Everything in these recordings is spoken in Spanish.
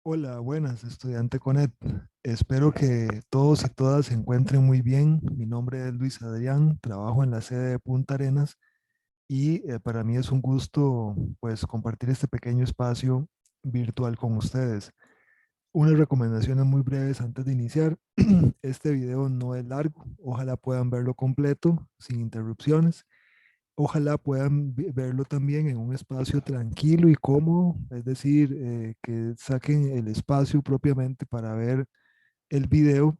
Hola, buenas, estudiante Conet. Espero que todos y todas se encuentren muy bien. Mi nombre es Luis Adrián, trabajo en la sede de Punta Arenas y para mí es un gusto pues compartir este pequeño espacio virtual con ustedes. Unas recomendaciones muy breves antes de iniciar. Este video no es largo, ojalá puedan verlo completo, sin interrupciones. Ojalá puedan verlo también en un espacio tranquilo y cómodo, es decir, que saquen el espacio propiamente para ver el video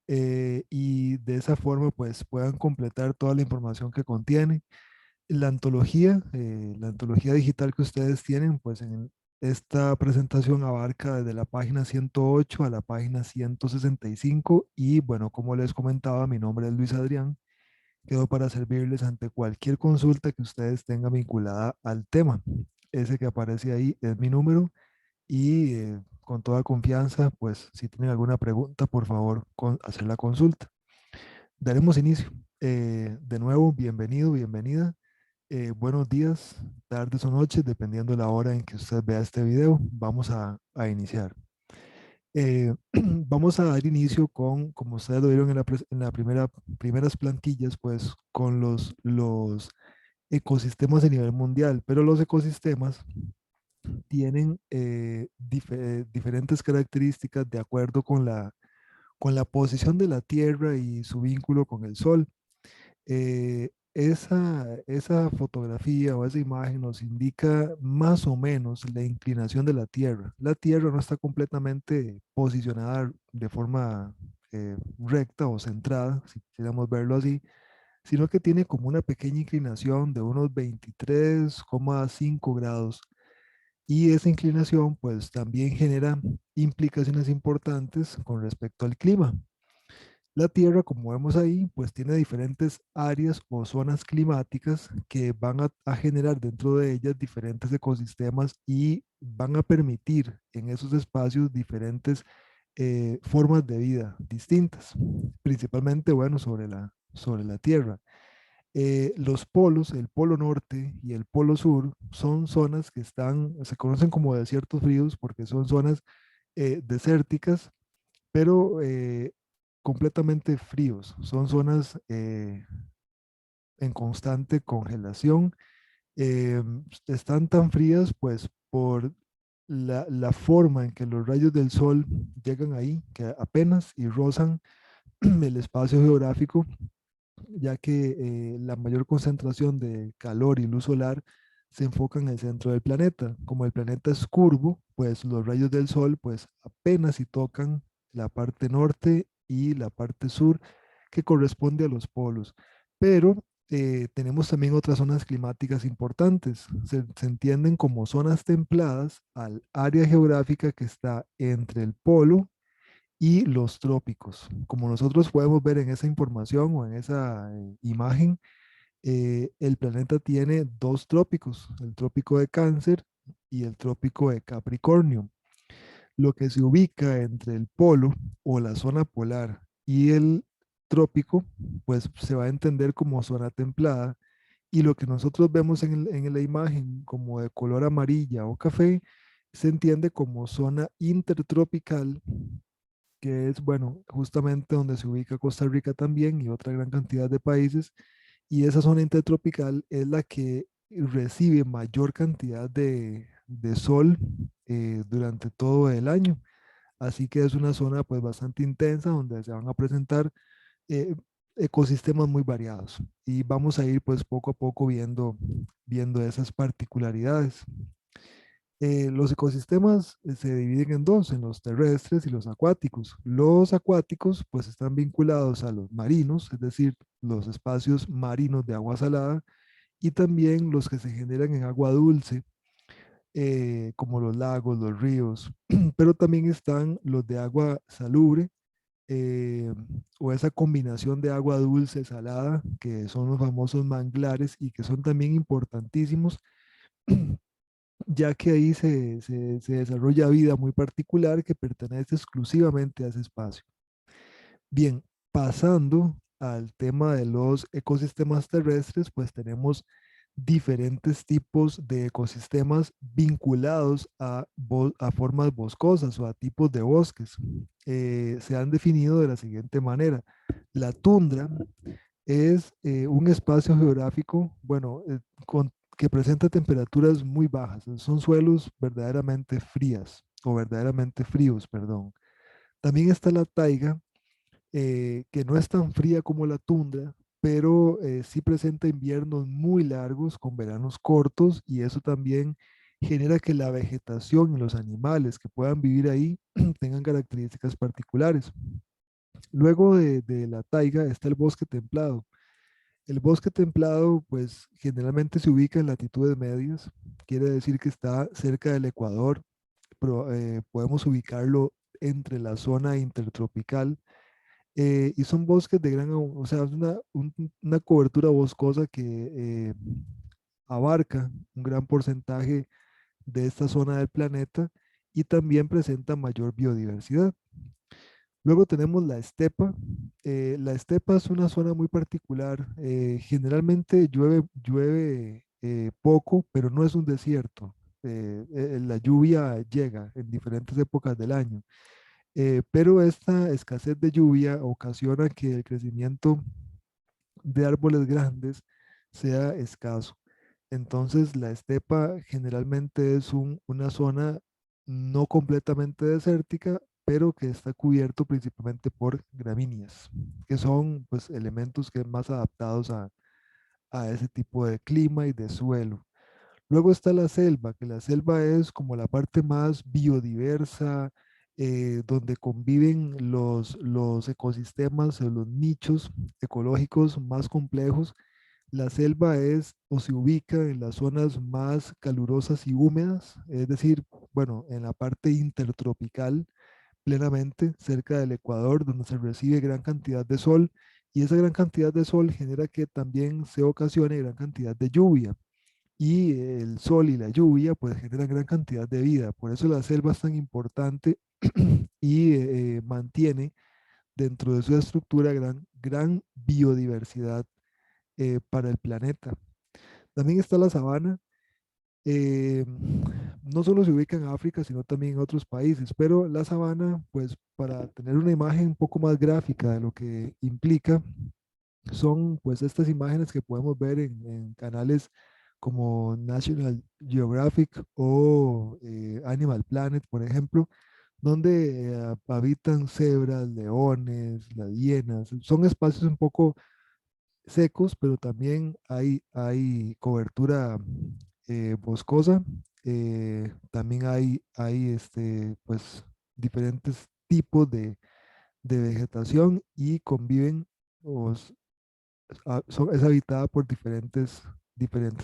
y de esa forma pues puedan completar toda la información que contiene. La antología digital que ustedes tienen, pues esta presentación abarca desde la página 108 a la página 165 y bueno, como les comentaba, mi nombre es Luis Adrián. Quedo para servirles ante cualquier consulta que ustedes tengan vinculada al tema. Ese que aparece ahí es mi número y con toda confianza, pues si tienen alguna pregunta, por favor, hacer la consulta. Daremos inicio. De nuevo, bienvenido, bienvenida. Buenos días, tardes o noches, dependiendo de la hora en que usted vea este video. Vamos a iniciar. Vamos a dar inicio con, como ustedes lo vieron en la primeras plantillas, pues con los ecosistemas a nivel mundial, pero los ecosistemas tienen diferentes características de acuerdo con la posición de la Tierra y su vínculo con el Sol. Esa fotografía o esa imagen nos indica más o menos la inclinación de la Tierra. La Tierra no está completamente posicionada de forma recta o centrada, si quisiéramos verlo así, sino que tiene como una pequeña inclinación de unos 23,5 grados. Y esa inclinación pues también genera implicaciones importantes con respecto al clima. La Tierra, como vemos ahí, pues tiene diferentes áreas o zonas climáticas que van a generar dentro de ellas diferentes ecosistemas y van a permitir en esos espacios diferentes formas de vida distintas, principalmente, bueno, sobre la Tierra. Los polos, el polo norte y el polo sur, son zonas que se conocen como desiertos fríos porque son zonas desérticas pero completamente fríos. Son zonas en constante congelación. eh, Están tan frías pues por la forma en que los rayos del sol llegan ahí, que apenas y rozan el espacio geográfico, ya que la mayor concentración de calor y luz solar se enfoca en el centro del planeta. Como el planeta es curvo, pues los rayos del sol pues apenas si tocan la parte norte y la parte sur que corresponde a los polos. Pero tenemos también otras zonas climáticas importantes. Se entienden como zonas templadas al área geográfica que está entre el polo y los trópicos. Como nosotros podemos ver en esa información o en esa imagen, el planeta tiene dos trópicos, el trópico de Cáncer y el trópico de Capricornio. Lo que se ubica entre el polo o la zona polar y el trópico, pues se va a entender como zona templada. Y lo que nosotros vemos en la imagen como de color amarilla o café, se entiende como zona intertropical, que es, bueno, justamente donde se ubica Costa Rica también y otra gran cantidad de países. Y esa zona intertropical es la que recibe mayor cantidad de sol durante todo el año. Así que es una zona pues bastante intensa donde se van a presentar eh, ecosistemas muy variados. Y vamos a ir pues poco a poco viendo esas particularidades. Los ecosistemas se dividen en dos, en los terrestres y los acuáticos. Los acuáticos pues están vinculados a los marinos, es decir, los espacios marinos de agua salada y también los que se generan en agua dulce, como los lagos, los ríos, pero también están los de agua salubre eh, o esa combinación de agua dulce, salada, que son los famosos manglares y que son también importantísimos ya que ahí se desarrolla vida muy particular que pertenece exclusivamente a ese espacio. Bien, pasando al tema de los ecosistemas terrestres, pues tenemos diferentes tipos de ecosistemas vinculados a formas boscosas o a tipos de bosques. Se han definido de la siguiente manera. La tundra es un espacio geográfico, bueno, que presenta temperaturas muy bajas. Son suelos verdaderamente frías o verdaderamente fríos, perdón. También está la taiga, que no es tan fría como la tundra, pero sí presenta inviernos muy largos con veranos cortos y eso también genera que la vegetación y los animales que puedan vivir ahí tengan características particulares. Luego de la taiga está el bosque templado. El bosque templado, pues generalmente se ubica en latitudes medias, quiere decir que está cerca del Ecuador, pero podemos ubicarlo entre la zona intertropical, y son bosques de gran, o sea, es una cobertura boscosa que abarca un gran porcentaje de esta zona del planeta y también presenta mayor biodiversidad. Luego tenemos la estepa. La estepa es una zona muy particular. Generalmente llueve poco, pero no es un desierto. La lluvia llega en diferentes épocas del año. Pero esta escasez de lluvia ocasiona que el crecimiento de árboles grandes sea escaso. Entonces, la estepa generalmente es una zona no completamente desértica, pero que está cubierto principalmente por gramíneas, que son pues elementos que más adaptados a ese tipo de clima y de suelo. Luego está la selva, que la selva es como la parte más biodiversa, donde conviven los ecosistemas o los nichos ecológicos más complejos. La selva es o se ubica en las zonas más calurosas y húmedas, es decir, bueno, en la parte intertropical, plenamente cerca del Ecuador, donde se recibe gran cantidad de sol, y esa gran cantidad de sol genera que también se ocasione gran cantidad de lluvia, y el sol y la lluvia pues generan gran cantidad de vida. Por eso la selva es tan importante y mantiene dentro de su estructura gran biodiversidad para el planeta. También está la sabana. eh, no solo se ubica en África, sino también en otros países, pero la sabana, pues para tener una imagen un poco más gráfica de lo que implica, son pues estas imágenes que podemos ver en canales como National Geographic o Animal Planet, por ejemplo, donde habitan cebras, leones, las hienas. Son espacios un poco secos, pero también hay cobertura boscosa. También hay pues, diferentes tipos de vegetación y conviven o es habitada por diferentes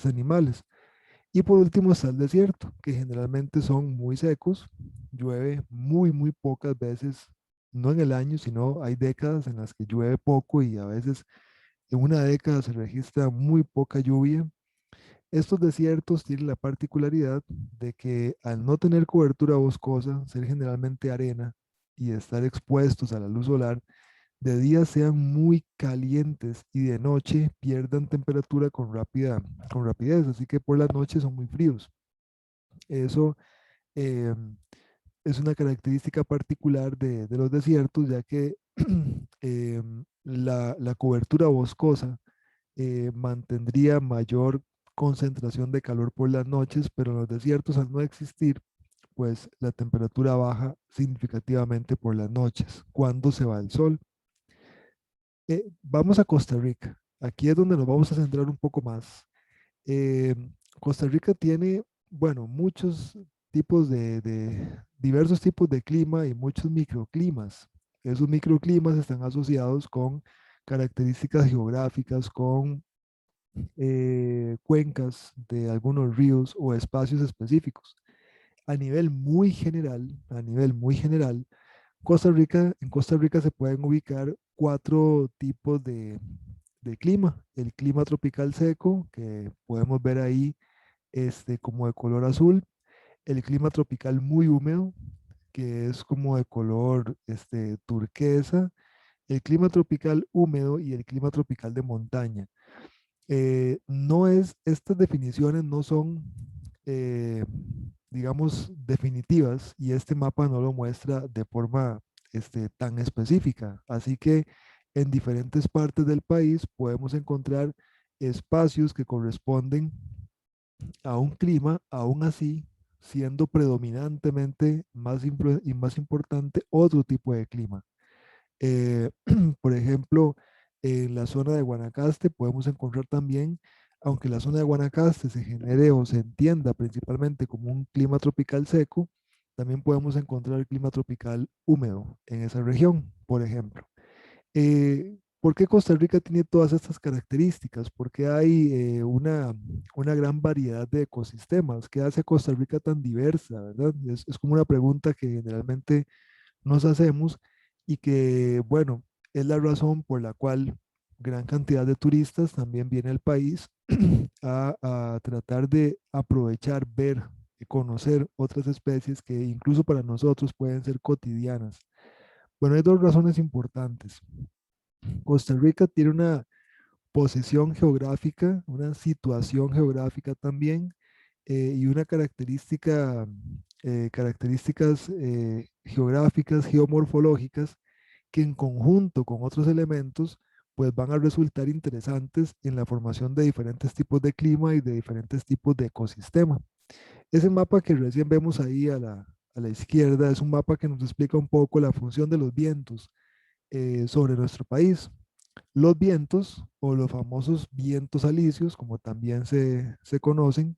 animales. Y por último está el desierto, que generalmente son muy secos, llueve muy pocas veces, no en el año, sino hay décadas en las que llueve poco y a veces en una década se registra muy poca lluvia. Estos desiertos tienen la particularidad de que al no tener cobertura boscosa, ser generalmente arena y estar expuestos a la luz solar, de día sean muy calientes y de noche pierdan temperatura con rapidez, así que por las noches son muy fríos. Eso eh, es una característica particular de los desiertos, ya que la cobertura boscosa mantendría mayor concentración de calor por las noches, pero en los desiertos al no existir, pues la temperatura baja significativamente por las noches, cuando se va el sol. Vamos a Costa Rica. Aquí es donde nos vamos a centrar un poco más. Eh, Costa Rica tiene, bueno, muchos tipos diversos tipos de clima y muchos microclimas. Esos microclimas están asociados con características geográficas, con cuencas de algunos ríos o espacios específicos. A nivel muy general, en Costa Rica se pueden ubicar cuatro tipos de clima. El clima tropical seco, que podemos ver ahí como de color azul. El clima tropical muy húmedo, que es como de color turquesa. El clima tropical húmedo y el clima tropical de montaña. No es, estas definiciones no son, eh, digamos, definitivas y este mapa no lo muestra de forma tan específica. Así que en diferentes partes del país podemos encontrar espacios que corresponden a un clima, aún así, siendo predominantemente y más importante otro tipo de clima. Eh, por ejemplo, en la zona de Guanacaste podemos encontrar también, aunque la zona de Guanacaste se genere o se entienda principalmente como un clima tropical seco, también podemos encontrar el clima tropical húmedo en esa región, por ejemplo. ¿Por qué Costa Rica tiene todas estas características? Porque hay una gran variedad de ecosistemas. ¿Qué hace a Costa Rica tan diversa, verdad? Es como una pregunta que generalmente nos hacemos y que, bueno, es la razón por la cual gran cantidad de turistas también viene al país a tratar de aprovechar, ver y conocer otras especies que incluso para nosotros pueden ser cotidianas. Bueno, hay dos razones importantes. Costa Rica tiene una posición geográfica, una situación geográfica también y una características geográficas, geomorfológicas que en conjunto con otros elementos pues van a resultar interesantes en la formación de diferentes tipos de clima y de diferentes tipos de ecosistema. Ese mapa que recién vemos ahí a la izquierda es un mapa que nos explica un poco la función de los vientos sobre nuestro país. Los vientos o los famosos vientos alisios, como también se conocen,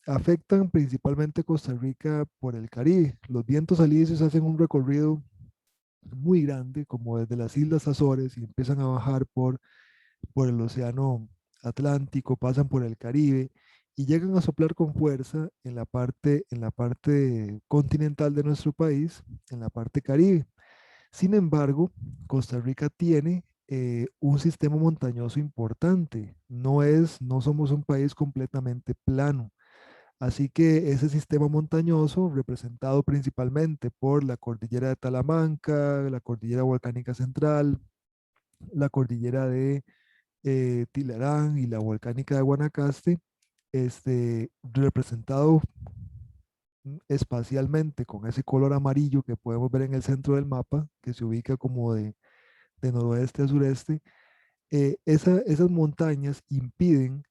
afectan principalmente Costa Rica por el Caribe. Los vientos alisios hacen un recorrido muy grande, como desde las Islas Azores y empiezan a bajar por el Océano Atlántico, pasan por el Caribe y llegan a soplar con fuerza en la parte continental de nuestro país, en la parte Caribe. Sin embargo, Costa Rica tiene un sistema montañoso importante. No somos un país completamente plano. Así que ese sistema montañoso, representado principalmente por la cordillera de Talamanca, la cordillera volcánica central, la cordillera de Tilarán y la volcánica de Guanacaste, representado espacialmente con ese color amarillo que podemos ver en el centro del mapa, que se ubica como de noroeste a sureste, esas montañas impiden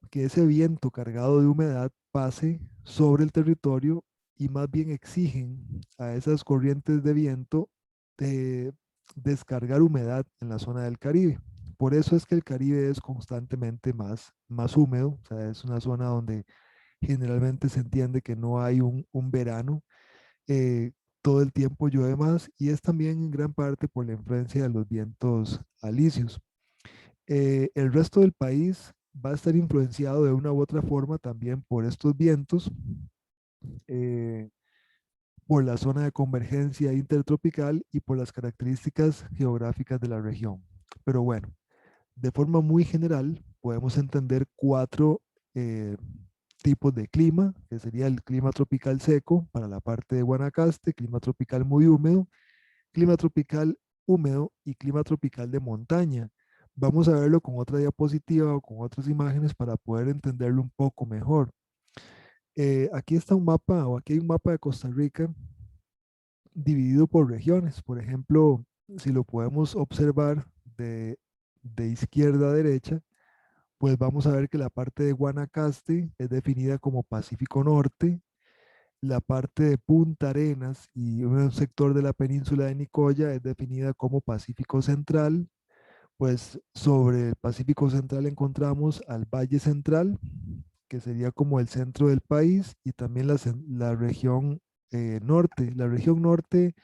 que ese viento cargado de humedad pase sobre el territorio y más bien exigen a esas corrientes de viento de descargar humedad en la zona del Caribe. Por eso es que el Caribe es constantemente más húmedo, o sea, es una zona donde generalmente se entiende que no hay un verano, eh, todo el tiempo llueve más y es también en gran parte por la influencia de los vientos alisios. El resto del país va a estar influenciado de una u otra forma también por estos vientos, eh, por la zona de convergencia intertropical y por las características geográficas de la región. Pero bueno, de forma muy general, podemos entender cuatro eh, tipos de clima, que sería el clima tropical seco para la parte de Guanacaste, clima tropical muy húmedo, clima tropical húmedo y clima tropical de montaña. Vamos a verlo con otra diapositiva o con otras imágenes para poder entenderlo un poco mejor. Aquí está un mapa, o aquí hay un mapa de Costa Rica dividido por regiones. Por ejemplo, si lo podemos observar de, de izquierda a derecha, pues vamos a ver que la parte de Guanacaste es definida como Pacífico Norte, la parte de Punta Arenas y un sector de la península de Nicoya es definida como Pacífico Central. Pues sobre el Pacífico Central encontramos al Valle Central, que sería como el centro del país, y también la región norte. La región norte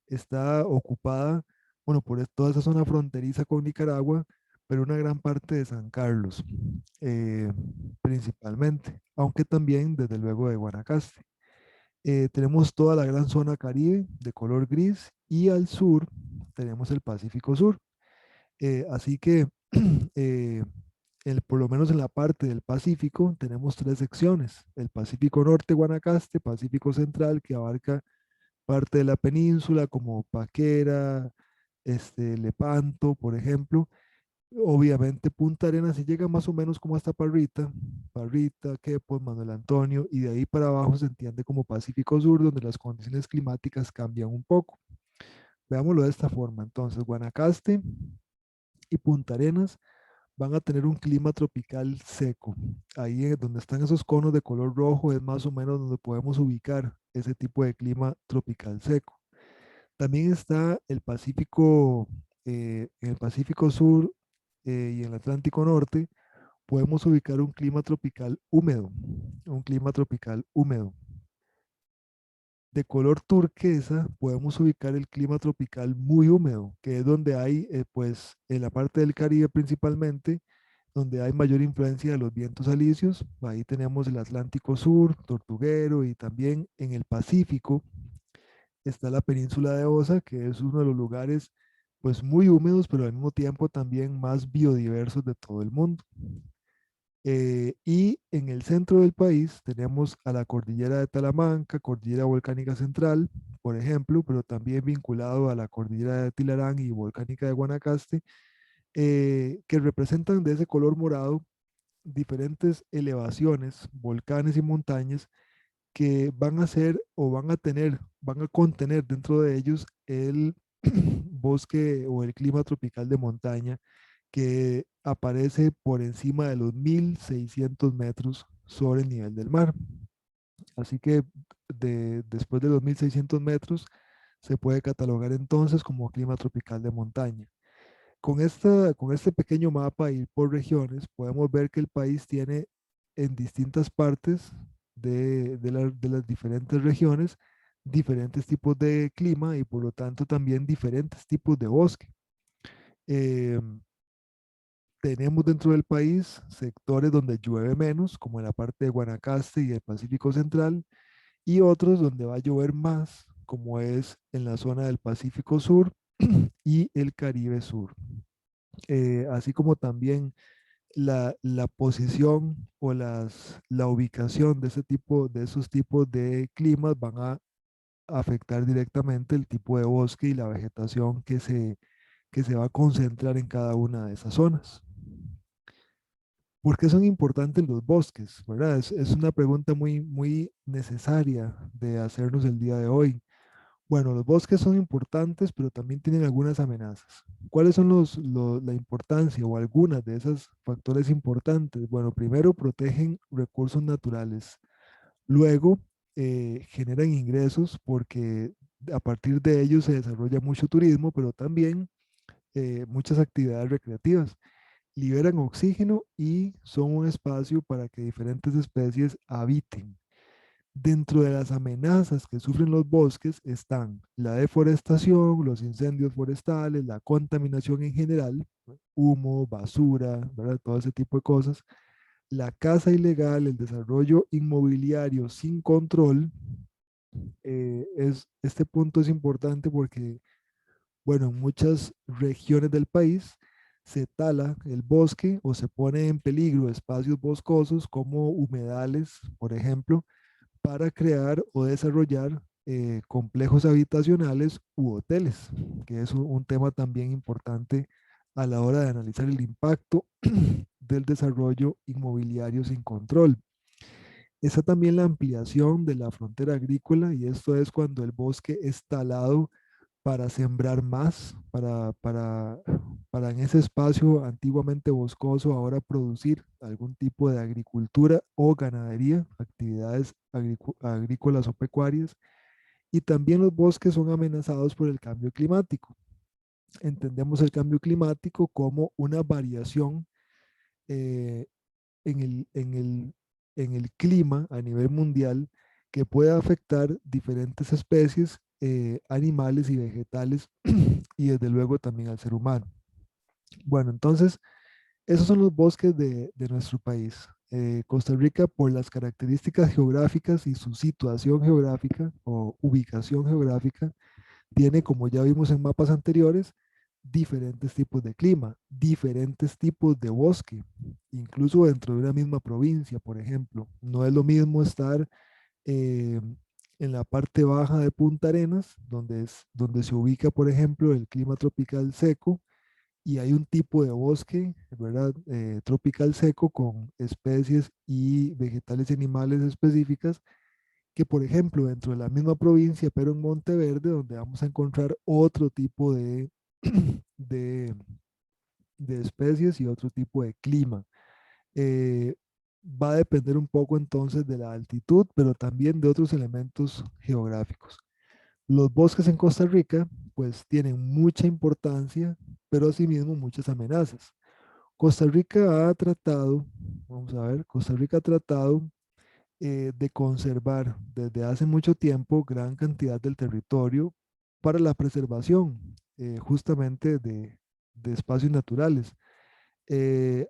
está ocupada, bueno, por toda esa zona fronteriza con Nicaragua, pero una gran parte de San Carlos, eh, principalmente, aunque también desde luego de Guanacaste. Tenemos toda la gran zona Caribe de color gris y al sur tenemos el Pacífico Sur. Así que eh, por lo menos en la parte del Pacífico tenemos tres secciones. El Pacífico Norte, Guanacaste, Pacífico Central, que abarca parte de la península como Paquera, Lepanto, por ejemplo, Obviamente Punta Arenas sí llega más o menos como hasta Parrita, Quepos, Manuel Antonio, y de ahí para abajo se entiende como Pacífico Sur, donde las condiciones climáticas cambian un poco. Veámoslo de esta forma. Entonces, Guanacaste y Punta Arenas van a tener un clima tropical seco. Ahí donde están esos conos de color rojo es más o menos donde podemos ubicar ese tipo de clima tropical seco. También está en el Pacífico Sur y en el Atlántico Norte, podemos ubicar un clima tropical húmedo. De color turquesa podemos ubicar el clima tropical muy húmedo, que es donde hay, pues, en la parte del Caribe principalmente, donde hay mayor influencia de los vientos alisios. Ahí tenemos el Atlántico Sur, Tortuguero, y también en el Pacífico está la península de Osa, que es uno de los lugares, pues, muy húmedos, pero al mismo tiempo también más biodiversos de todo el mundo. Y en el centro del país tenemos a la cordillera de Talamanca, cordillera volcánica central, por ejemplo, pero también vinculado a la cordillera de Tilarán y volcánica de Guanacaste, que representan de ese color morado diferentes elevaciones, volcanes y montañas que van a ser o van a contener dentro de ellos el bosque o el clima tropical de montaña que aparece por encima de los 1.600 metros sobre el nivel del mar. Así que después de los 1.600 metros se puede catalogar entonces como clima tropical de montaña. Con este pequeño mapa y por regiones, podemos ver que el país tiene en distintas partes de las diferentes regiones diferentes tipos de clima y por lo tanto también diferentes tipos de bosque. Eh, Tenemos dentro del país sectores donde llueve menos, como en la parte de Guanacaste y el Pacífico Central, y otros donde va a llover más, como es en la zona del Pacífico Sur y el Caribe Sur. Así como también la posición o la ubicación de de esos tipos de climas van a afectar directamente el tipo de bosque y la vegetación que se va a concentrar en cada una de esas zonas. ¿Por qué son importantes los bosques? ¿Verdad? Es una pregunta muy necesaria de hacernos el día de hoy. Bueno, los bosques son importantes, pero también tienen algunas amenazas. ¿Cuáles son la importancia o algunas de esos factores importantes? Bueno, primero protegen recursos naturales. Luego, generan ingresos porque a partir de ellos se desarrolla mucho turismo, pero también muchas actividades recreativas. Liberan oxígeno y son un espacio para que diferentes especies habiten. Dentro de las amenazas que sufren los bosques están la deforestación, los incendios forestales, la contaminación en general, humo, basura, ¿verdad? Todo ese tipo de cosas, la caza ilegal, el desarrollo inmobiliario sin control. Este punto es importante porque, bueno, en muchas regiones del país se tala el bosque o se pone en peligro espacios boscosos como humedales, por ejemplo, para crear o desarrollar complejos habitacionales u hoteles, que es un tema también importante a la hora de analizar el impacto del desarrollo inmobiliario sin control. Está también la ampliación de la frontera agrícola y esto es cuando el bosque es talado para sembrar más, para en ese espacio antiguamente boscoso ahora producir algún tipo de agricultura o ganadería, actividades agrícolas o pecuarias. Y también los bosques son amenazados por el cambio climático. Entendemos el cambio climático como una variación eh, en en el clima a nivel mundial que puede afectar diferentes especies, animales y vegetales y desde luego también al ser humano. Bueno, entonces, esos son los bosques de nuestro país. Costa Rica, por las características geográficas y su situación geográfica o ubicación geográfica, tiene, como ya vimos en mapas anteriores, diferentes tipos de clima, diferentes tipos de bosque, incluso dentro de una misma provincia, por ejemplo. No es lo mismo estar eh, en la parte baja de Punta Arenas, donde se ubica, por ejemplo, el clima tropical seco, y hay un tipo de bosque, ¿verdad? Tropical seco con especies y vegetales y animales específicas que, por ejemplo, dentro de la misma provincia, pero en Monteverde, donde vamos a encontrar otro tipo de, de especies y otro tipo de clima. Eh, Va a depender un poco entonces de la altitud, pero también de otros elementos geográficos. Los bosques en Costa Rica, pues tienen mucha importancia, pero asimismo muchas amenazas. Costa Rica ha tratado, vamos a ver, Costa Rica ha tratado de conservar desde hace mucho tiempo gran cantidad del territorio para la preservación justamente de espacios naturales.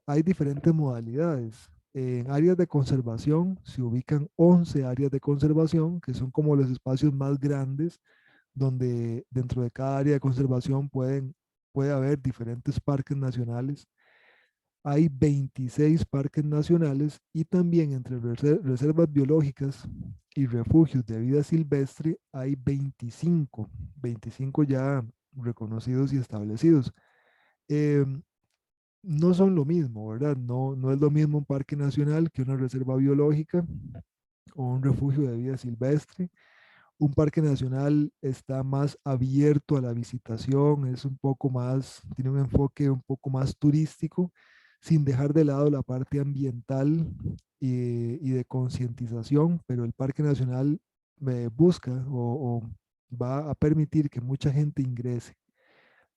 Hay diferentes modalidades. En áreas de conservación se ubican 11 áreas de conservación, que son como los espacios más grandes, donde dentro de cada área de conservación puede haber diferentes parques nacionales. Hay 26 parques nacionales y también entre reservas biológicas y refugios de vida silvestre hay 25 ya reconocidos y establecidos. Em, no son lo mismo, ¿verdad? No, no es lo mismo un parque nacional que una reserva biológica o un refugio de vida silvestre. Un parque nacional está más abierto a la visitación, es un poco más, tiene un enfoque un poco más turístico, sin dejar de lado la parte ambiental y de concientización, pero el parque nacional busca o va a permitir que mucha gente ingrese.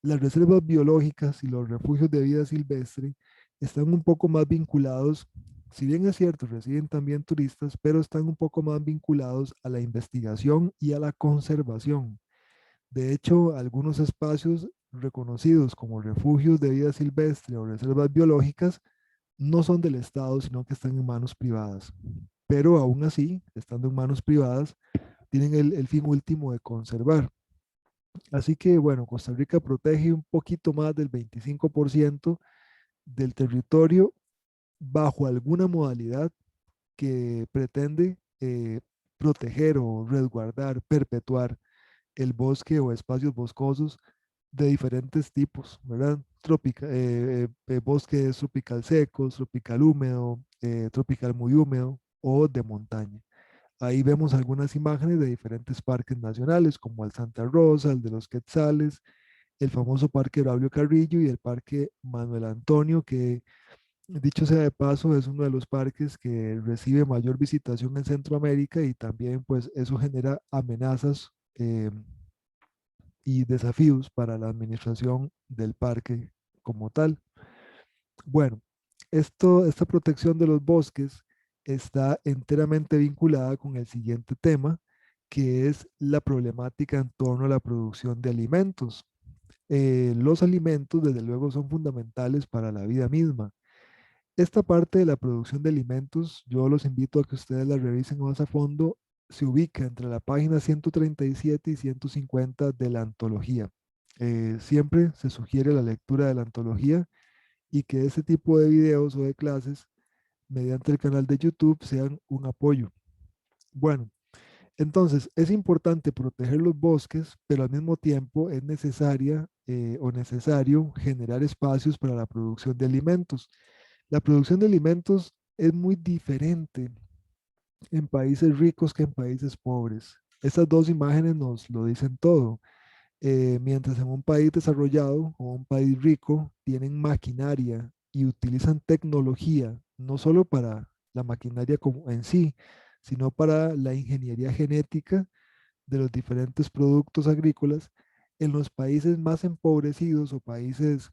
Las reservas biológicas y los refugios de vida silvestre están un poco más vinculados, si bien es cierto, reciben también turistas, pero están un poco más vinculados a la investigación y a la conservación. De hecho, algunos espacios reconocidos como refugios de vida silvestre o reservas biológicas no son del Estado, sino que están en manos privadas. Pero aún así, estando en manos privadas, tienen el fin último de conservar. Así que, bueno, Costa Rica protege un poquito más del 25% del territorio bajo alguna modalidad que pretende proteger o resguardar, perpetuar el bosque o espacios boscosos de diferentes tipos, ¿verdad? Bosques tropical secos, tropical húmedo, tropical muy húmedo o de montaña. Ahí vemos algunas imágenes de diferentes parques nacionales, como el Santa Rosa, el de los Quetzales, el famoso Parque Braulio Carrillo y el Parque Manuel Antonio, que dicho sea de paso es uno de los parques que recibe mayor visitación en Centroamérica y también pues eso genera amenazas y desafíos para la administración del parque como tal. Bueno, esta protección de los bosques está enteramente vinculada con el siguiente tema, que es la problemática en torno a la producción de alimentos. Los alimentos, desde luego, son fundamentales para la vida misma. Esta parte de la producción de alimentos, yo los invito a que ustedes la revisen más a fondo, se ubica entre la página 137 y 150 de la antología. Siempre se sugiere la lectura de la antología y que ese tipo de videos o de clases mediante el canal de YouTube sean un apoyo. Bueno, entonces es importante proteger los bosques, pero al mismo tiempo es necesaria o necesario generar espacios para la producción de alimentos. La producción de alimentos es muy diferente en países ricos que en países pobres. Estas dos imágenes nos lo dicen todo. Mientras en un país desarrollado o un país rico tienen maquinaria y utilizan tecnología, no solo para la maquinaria como en sí, sino para la ingeniería genética de los diferentes productos agrícolas, en los países más empobrecidos o países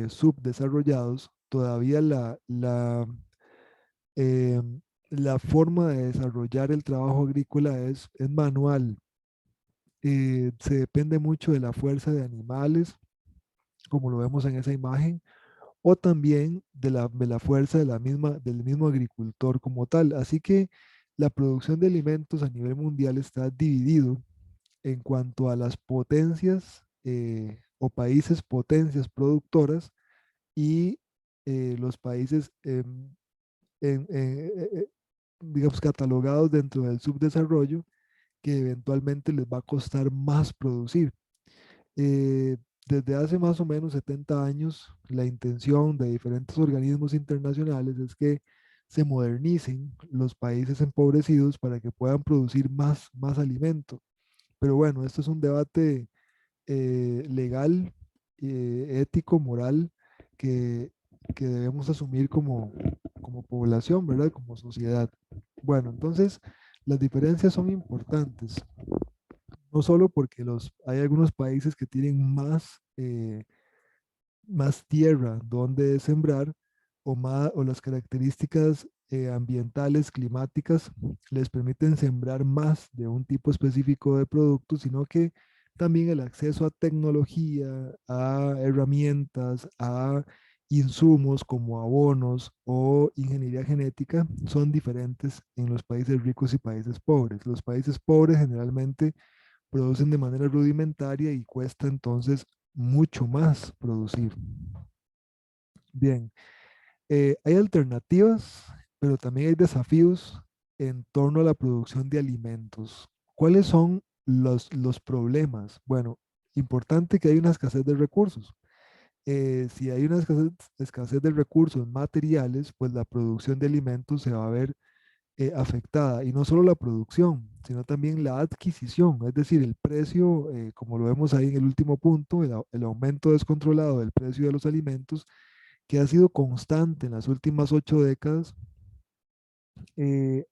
subdesarrollados, todavía eh, la forma de desarrollar el trabajo agrícola es manual. Se depende mucho de la fuerza de animales, como lo vemos en esa imagen, o también de la fuerza del mismo agricultor como tal. Así que la producción de alimentos a nivel mundial está dividido en cuanto a las potencias o países potencias productoras y los países, digamos, catalogados dentro del subdesarrollo, que eventualmente les va a costar más producir. Desde hace más o menos 70 años, la intención de diferentes organismos internacionales es que se modernicen los países empobrecidos para que puedan producir más alimento. Pero bueno, esto es un debate legal, ético, moral, que, que debemos asumir como población, ¿verdad? Como sociedad. Bueno, entonces las diferencias son importantes, no solo porque hay algunos países que tienen más tierra donde sembrar o las características ambientales, climáticas, les permiten sembrar más de un tipo específico de producto, sino que también el acceso a tecnología, a herramientas, a insumos como abonos o ingeniería genética son diferentes en los países ricos y países pobres. Los países pobres generalmente producen de manera rudimentaria y cuesta entonces mucho más producir. Bien, hay alternativas, pero también hay desafíos en torno a la producción de alimentos. ¿Cuáles son los problemas? Bueno, importante que hay una escasez de recursos. Si hay una escasez de recursos materiales, pues la producción de alimentos se va a ver afectada. Y no solo la producción, sino también la adquisición, es decir, el precio, como lo vemos ahí en el último punto, el aumento descontrolado del precio de los alimentos que ha sido constante en las últimas 8 décadas,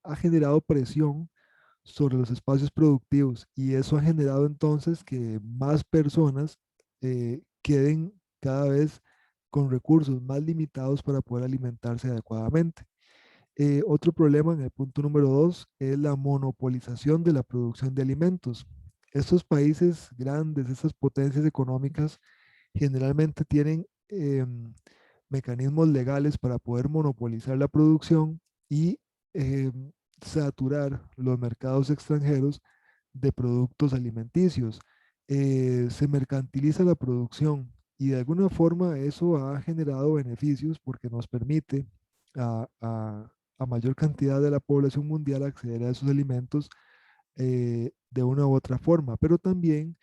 ha generado presión sobre los espacios productivos y eso ha generado entonces que más personas queden cada vez con recursos más limitados para poder alimentarse adecuadamente. Otro problema en el punto número 2 es la monopolización de la producción de alimentos. Estos países grandes, estas potencias económicas, generalmente tienen mecanismos legales para poder monopolizar la producción y saturar los mercados extranjeros de productos alimenticios. Se mercantiliza la producción y de alguna forma eso ha generado beneficios porque nos permite a mayor cantidad de la población mundial acceder a esos alimentos de una u otra forma, pero también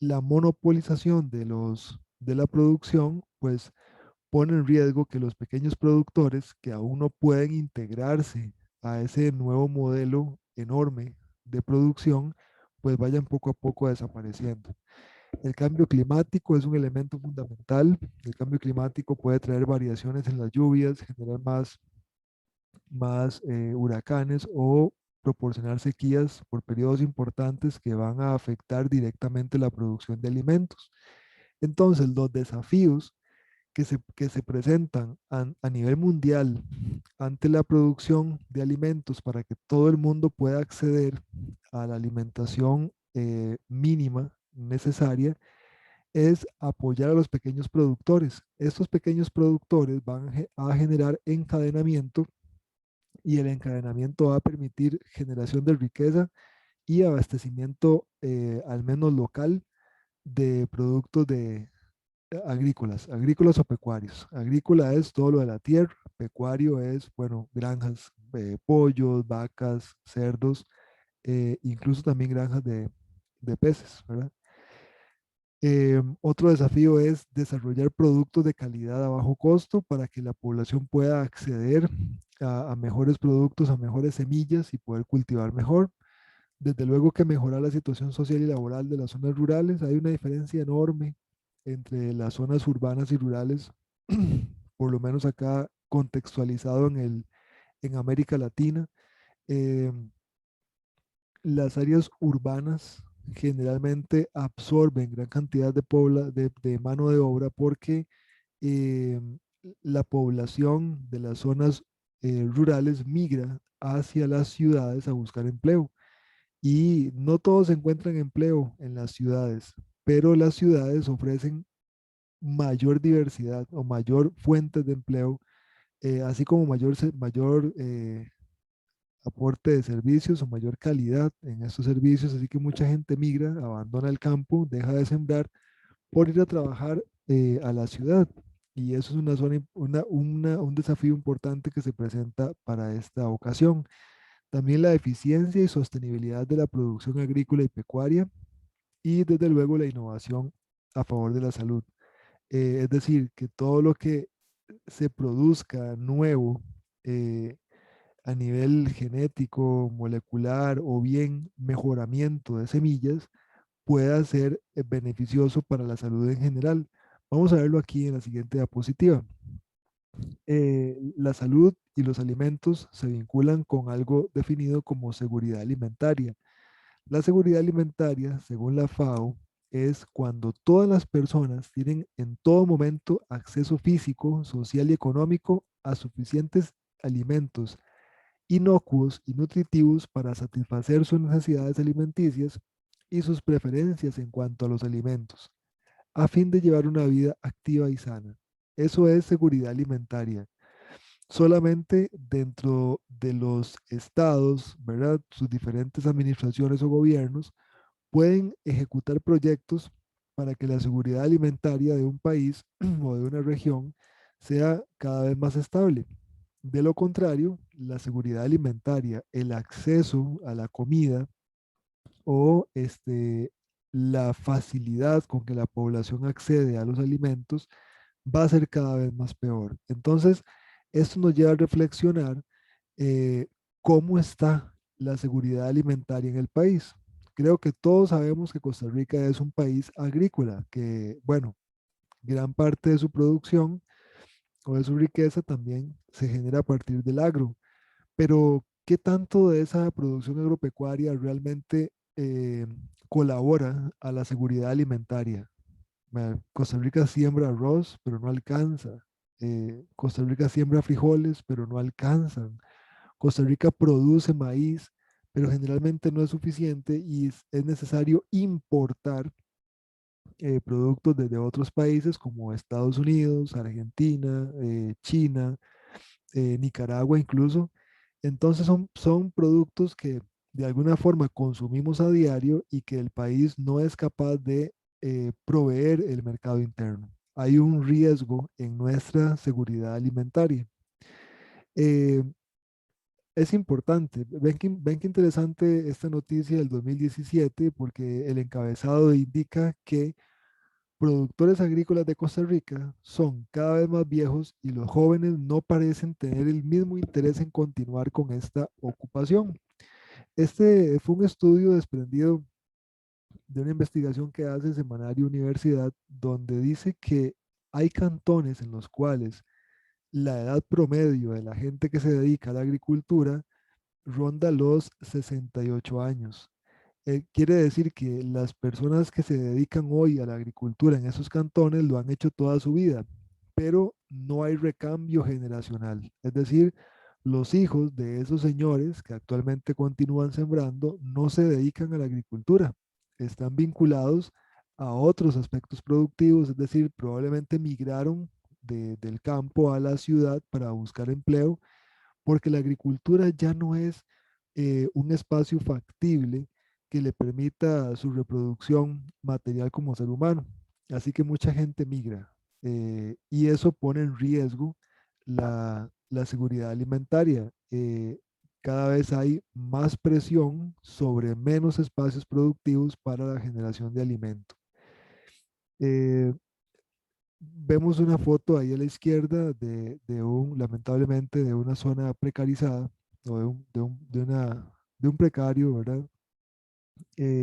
la monopolización de la producción, pues pone en riesgo que los pequeños productores que aún no pueden integrarse a ese nuevo modelo enorme de producción, pues vayan poco a poco desapareciendo. El cambio climático es un elemento fundamental. El cambio climático puede traer variaciones en las lluvias, generar más huracanes o proporcionar sequías por periodos importantes que van a afectar directamente la producción de alimentos. Entonces, los desafíos que se presentan a nivel mundial ante la producción de alimentos para que todo el mundo pueda acceder a la alimentación mínima necesaria es apoyar a los pequeños productores. Estos pequeños productores van a generar encadenamiento y el encadenamiento va a permitir generación de riqueza y abastecimiento al menos local de productos agrícolas o pecuarios. Agrícola es todo lo de la tierra, pecuario es, bueno, granjas, pollos, vacas, cerdos, incluso también granjas de peces, ¿verdad? Otro desafío es desarrollar productos de calidad a bajo costo para que la población pueda acceder a mejores productos, a mejores semillas y poder cultivar mejor. Desde luego que mejorar la situación social y laboral de las zonas rurales. Hay una diferencia enorme entre las zonas urbanas y rurales, por lo menos acá contextualizado en América Latina. Eh, las áreas urbanas generalmente absorben gran cantidad de mano de obra porque eh, la población de las zonas rurales migra hacia las ciudades a buscar empleo. Y no todos encuentran empleo en las ciudades, pero las ciudades ofrecen mayor diversidad o mayor fuentes de empleo, así como mayor aporte de servicios o mayor calidad en estos servicios. Así que mucha gente migra, abandona el campo, deja de sembrar por ir a trabajar a la ciudad. Y eso es un desafío importante que se presenta para esta ocasión. También la eficiencia y sostenibilidad de la producción agrícola y pecuaria y desde luego la innovación a favor de la salud. Es decir, que todo lo que se produzca nuevo eh, a nivel genético, molecular o bien mejoramiento de semillas pueda ser beneficioso para la salud en general. Vamos a verlo aquí en la siguiente diapositiva. La salud y los alimentos se vinculan con algo definido como seguridad alimentaria. La seguridad alimentaria, según la FAO, es cuando todas las personas tienen en todo momento acceso físico, social y económico a suficientes alimentos inocuos y nutritivos para satisfacer sus necesidades alimenticias y sus preferencias en cuanto a los alimentos, a fin de llevar una vida activa y sana. Eso es seguridad alimentaria. Solamente dentro de los estados, ¿verdad? Sus diferentes administraciones o gobiernos pueden ejecutar proyectos para que la seguridad alimentaria de un país o de una región sea cada vez más estable. De lo contrario, la seguridad alimentaria, el acceso a la comida o la facilidad con que la población accede a los alimentos va a ser cada vez más peor. Entonces, esto nos lleva a reflexionar eh, cómo está la seguridad alimentaria en el país. Creo que todos sabemos que Costa Rica es un país agrícola, que, bueno, gran parte de su producción o de su riqueza también se genera a partir del agro. Pero, ¿qué tanto de esa producción agropecuaria realmente colabora a la seguridad alimentaria? Costa Rica siembra arroz, pero no alcanza. Costa Rica siembra frijoles, pero no alcanzan. Costa Rica produce maíz, pero generalmente no es suficiente y es necesario importar productos desde otros países como Estados Unidos, Argentina, China, Nicaragua incluso. Entonces son productos que de alguna forma consumimos a diario y que el país no es capaz de proveer el mercado interno. Hay un riesgo en nuestra seguridad alimentaria. Eh, es importante. Ven que interesante esta noticia del 2017 porque el encabezado indica que productores agrícolas de Costa Rica son cada vez más viejos y los jóvenes no parecen tener el mismo interés en continuar con esta ocupación. Este fue un estudio desprendido de una investigación que hace el Semanario Universidad, donde dice que hay cantones en los cuales la edad promedio de la gente que se dedica a la agricultura ronda los 68 años. Quiere decir que las personas que se dedican hoy a la agricultura en esos cantones lo han hecho toda su vida, pero no hay recambio generacional. Es decir, los hijos de esos señores que actualmente continúan sembrando no se dedican a la agricultura, están vinculados a otros aspectos productivos, es decir, probablemente migraron del campo a la ciudad para buscar empleo, porque la agricultura ya no es un espacio factible que le permita su reproducción material como ser humano. Así que mucha gente migra y eso pone en riesgo la seguridad alimentaria. Cada vez hay más presión sobre menos espacios productivos para la generación de alimento. Eh, Vemos una foto ahí a la izquierda lamentablemente, de una zona precarizada o de un precario, ¿verdad?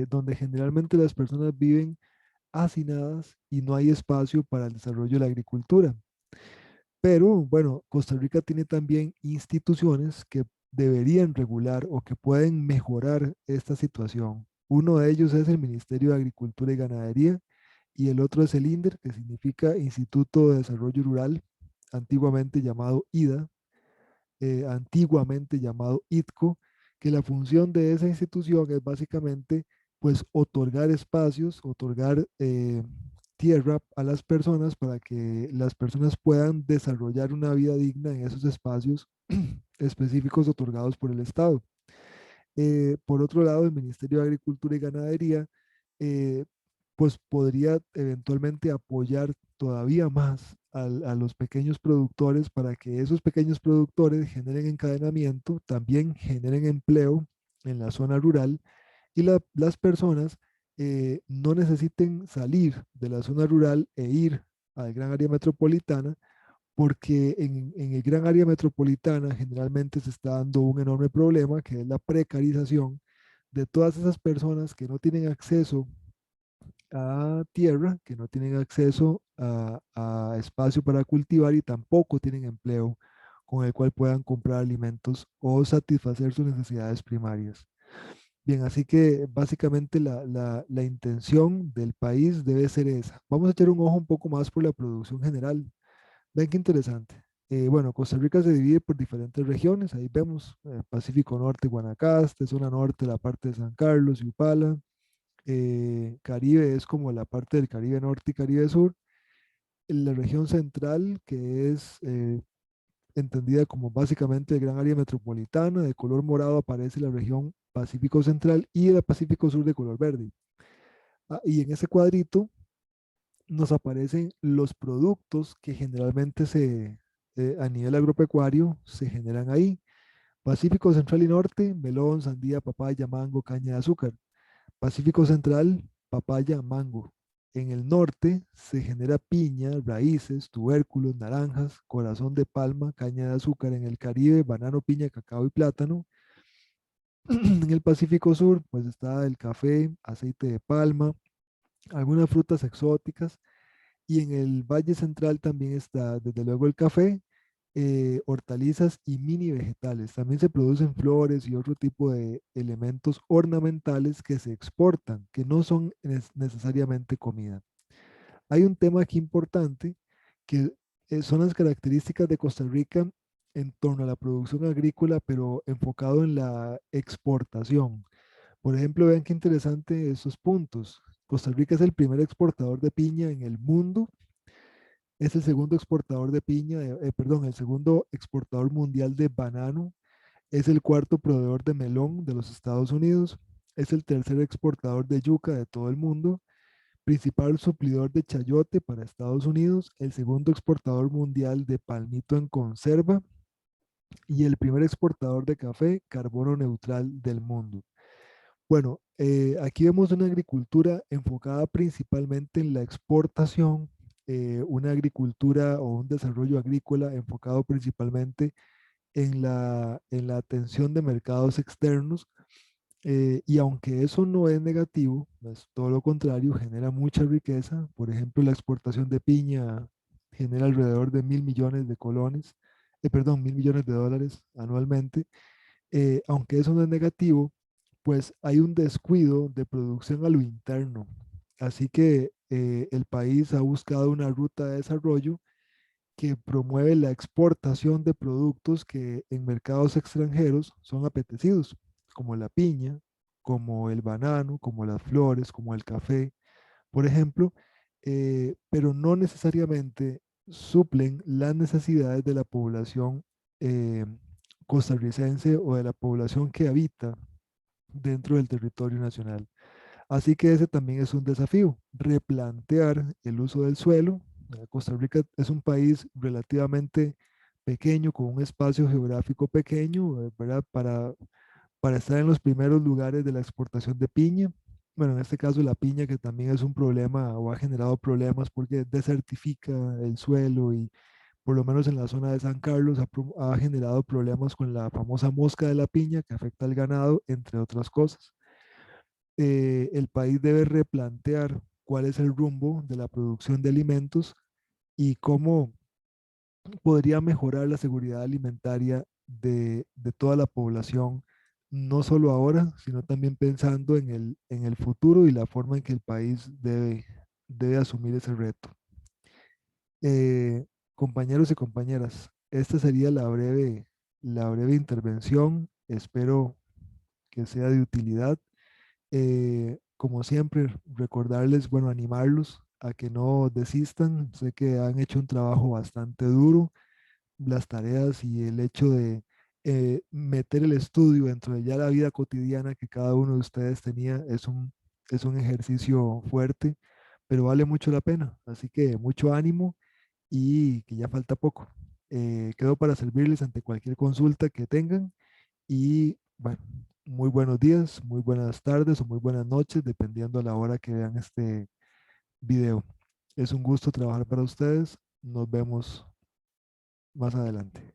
Donde generalmente las personas viven hacinadas y no hay espacio para el desarrollo de la agricultura. Pero bueno, Costa Rica tiene también instituciones que deberían regular o que pueden mejorar esta situación. Uno de ellos es el Ministerio de Agricultura y Ganadería y el otro es el INDER, que significa Instituto de Desarrollo Rural, antiguamente llamado IDA, antiguamente llamado ITCO, que la función de esa institución es básicamente pues otorgar espacios, otorgar tierra a las personas para que las personas puedan desarrollar una vida digna en esos espacios específicos otorgados por el Estado. Por otro lado, el Ministerio de Agricultura y Ganadería eh, pues podría eventualmente apoyar todavía más a los pequeños productores para que esos pequeños productores generen encadenamiento, también generen empleo en la zona rural y las personas no necesiten salir de la zona rural e ir al gran área metropolitana, porque en el gran área metropolitana generalmente se está dando un enorme problema que es la precarización de todas esas personas que no tienen acceso a tierra, que no tienen acceso a espacio para cultivar y tampoco tienen empleo con el cual puedan comprar alimentos o satisfacer sus necesidades primarias. Bien, así que básicamente la intención del país debe ser esa. Vamos a echar un ojo un poco más por la producción general. Ven qué interesante. Bueno, Costa Rica se divide por diferentes regiones. Ahí vemos Pacífico Norte, Guanacaste, zona norte, la parte de San Carlos y Upala. Caribe es como la parte del Caribe Norte y Caribe Sur. En la región central, que es entendida como básicamente el gran área metropolitana, de color morado aparece la región Pacífico Central y el Pacífico Sur de color verde. Y en ese cuadrito nos aparecen los productos que generalmente a nivel agropecuario se generan ahí. Pacífico Central y Norte, melón, sandía, papaya, mango, caña de azúcar. Pacífico Central, papaya, mango. En el norte se genera piña, raíces, tubérculos, naranjas, corazón de palma, caña de azúcar. En el Caribe, banano, piña, cacao y plátano. En el Pacífico Sur, pues está el café, aceite de palma, algunas frutas exóticas. Y en el Valle Central también está, desde luego, el café, hortalizas y mini vegetales. También se producen flores y otro tipo de elementos ornamentales que se exportan, que no son necesariamente comida. Hay un tema aquí importante que son las características de Costa Rica en torno a la producción agrícola, pero enfocado en la exportación. Por ejemplo, vean qué interesante estos puntos. Costa Rica es el primer exportador de piña en el mundo, es el segundo exportador de piña, perdón, el segundo exportador mundial de banano, es el cuarto proveedor de melón de los Estados Unidos, es el tercer exportador de yuca de todo el mundo, principal suplidor de chayote para Estados Unidos, el segundo exportador mundial de palmito en conserva y el primer exportador de café carbono neutral del mundo. Bueno, aquí vemos una agricultura enfocada principalmente en la exportación, una agricultura o un desarrollo agrícola enfocado principalmente en la atención de mercados externos. Y aunque eso no es negativo, es todo lo contrario, genera mucha riqueza. Por ejemplo, la exportación de piña genera alrededor de 1.000 millones de colones, perdón, 1.000 millones de dólares anualmente. Aunque eso no es negativo, pues hay un descuido de producción a lo interno. Así que el país ha buscado una ruta de desarrollo que promueve la exportación de productos que en mercados extranjeros son apetecidos, como la piña, como el banano, como las flores, como el café, por ejemplo, pero no necesariamente suplen las necesidades de la población eh, costarricense o de la población que habita dentro del territorio nacional. Así que ese también es un desafío, replantear el uso del suelo. Costa Rica es un país relativamente pequeño, con un espacio geográfico pequeño, ¿verdad? Para estar en los primeros lugares de la exportación de piña. Bueno, en este caso la piña, que también es un problema o ha generado problemas porque desertifica el suelo y por lo menos en la zona de San Carlos ha generado problemas con la famosa mosca de la piña que afecta al ganado, entre otras cosas. El país debe replantear cuál es el rumbo de la producción de alimentos y cómo podría mejorar la seguridad alimentaria de toda la población, no solo ahora, sino también pensando en el futuro y la forma en que el país debe asumir ese reto. Compañeros y compañeras, esta sería la breve intervención. Espero que sea de utilidad. Como siempre, recordarles, bueno, animarlos a que no desistan. Sé que han hecho un trabajo bastante duro. Las tareas y el hecho de meter el estudio dentro de ya la vida cotidiana que cada uno de ustedes tenía es un ejercicio fuerte, pero vale mucho la pena. Así que mucho ánimo y que ya falta poco. Quedo para servirles ante cualquier consulta que tengan y bueno, muy buenos días, muy buenas tardes o muy buenas noches, dependiendo a la hora que vean este video. Es un gusto trabajar para ustedes. Nos vemos más adelante.